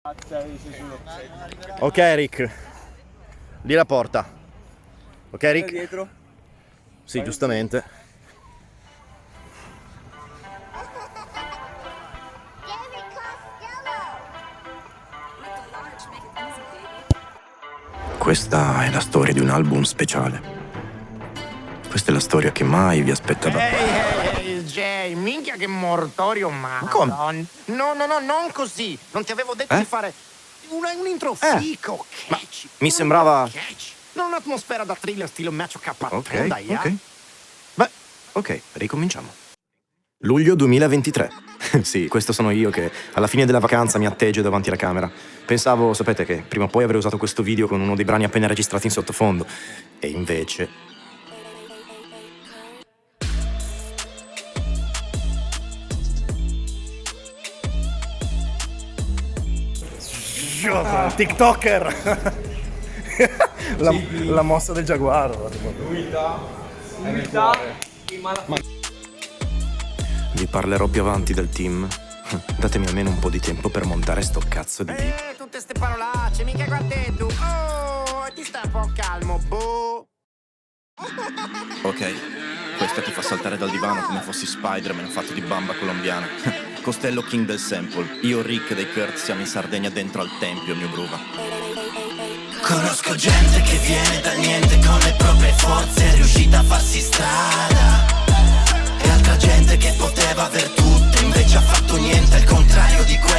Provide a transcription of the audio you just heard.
Ok Rick, lì la porta. Ok Rick? Dietro. Sì, giustamente. Questa è la storia di un album speciale. Questa è la storia che mai vi aspettava. Ehi, Jay, minchia che mortorio, ma come? No, non così. Non ti avevo detto di fare un intro fico, catchy. Mi sembrava... Catchy. Non un'atmosfera da thriller stile Macho Capaton, Ok, dai, ok. Beh, ok, ricominciamo. Luglio 2023. Sì, questo sono io che alla fine della vacanza mi atteggio davanti alla camera. Pensavo, sapete, che prima o poi avrei usato questo video con uno dei brani appena registrati in sottofondo. E invece... TikToker. la mossa del giaguaro. Vi parlerò più avanti del team. Datemi almeno un po' di tempo per montare sto cazzo di video. Tutte ste parolacce, mica guardetto. Oh, ti stai un po' calmo, boh. Ok, questa ti fa saltare dal divano come fossi Spider-Man fatto di bamba colombiana. Costello King del Sample, io Rick dei Kurt siamo in Sardegna dentro al tempio, mio bruva. Conosco gente che viene dal niente con le proprie forze, è riuscita a farsi strada. E altra gente che poteva aver tutto, invece ha fatto niente, al contrario di quello